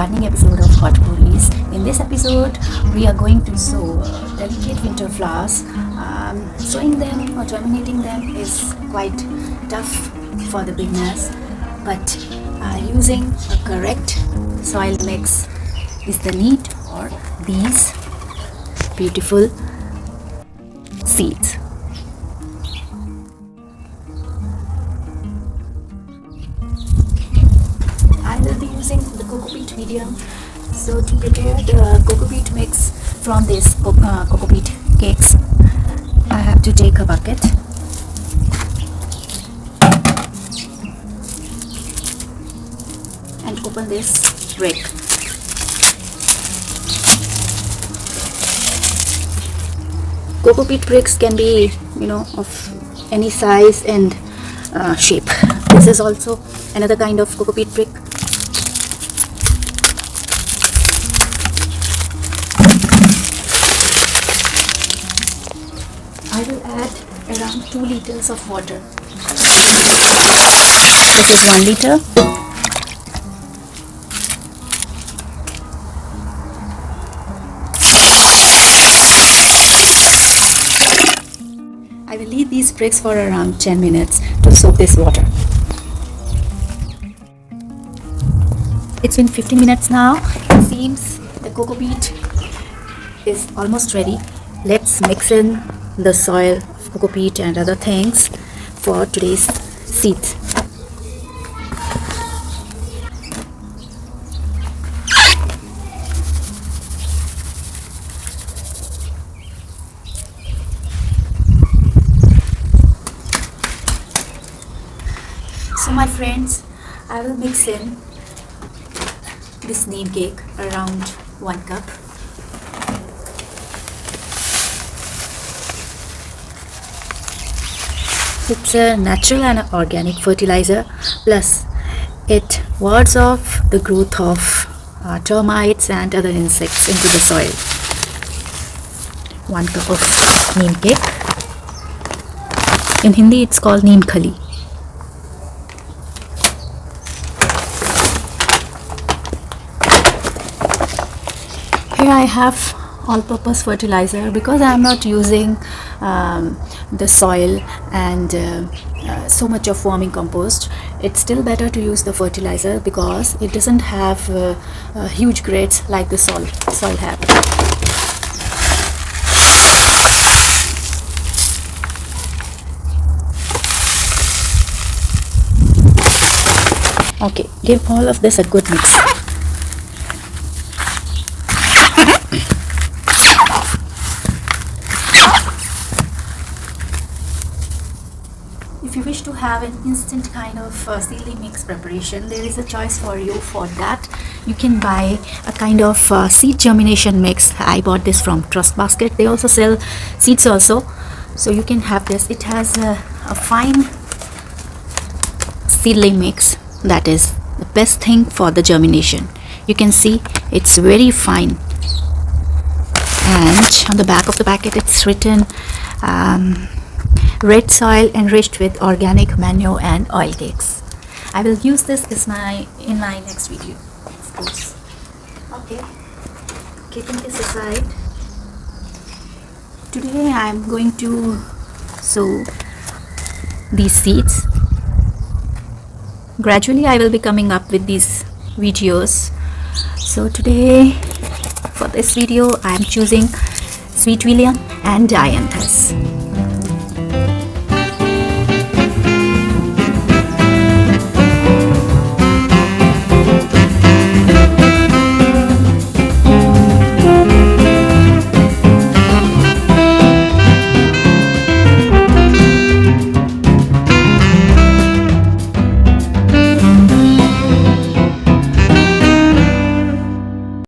gardening episode of Hot Coolies. In this episode, we are going to sow delicate winter flowers. Sowing them or germinating them is quite tough for the beginners, but using a correct soil mix is the need for these beautiful seeds. I will be using the cocoa peat medium. So to prepare the cocoa peat mix from this cocoa peat cakes, I have to take a bucket and open this brick. Cocoa peat bricks can be, of any size and shape. This is also another kind of cocoa peat brick. I will add around 2 liters of water. This is 1 liter. I will leave these bricks for around 10 minutes to soak this water. It's been 15 minutes now. It seems the cocoa peat is almost ready. Let's mix in the soil of cocoa peat and other things for today's seeds. So my friends, I will mix in this neem cake around 1 cup. It's a natural and organic fertilizer, plus it wards off the growth of termites and other insects into the soil. 1 cup of neem cake. In Hindi it's called neem khali. Here I have all-purpose fertilizer because I am not using the soil and so much of warming compost. It's still better to use the fertilizer because it doesn't have huge grades like the soil have. Okay, give all of this a good mix. If you wish to have an instant kind of seedling mix preparation, there is a choice for you for that. You can buy a kind of seed germination mix. I bought this from Trust Basket. They also sell seeds also. So you can have this. It has a fine seedling mix that is the best thing for the germination. You can see it's very fine. And on the back of the packet it's written red soil enriched with organic manure and oil cakes. I will use this in my next video, of course. Okay, keeping this aside, today I am going to sow these seeds. Gradually I will be coming up with these videos. So today for this video I am choosing Sweet William and Dianthus.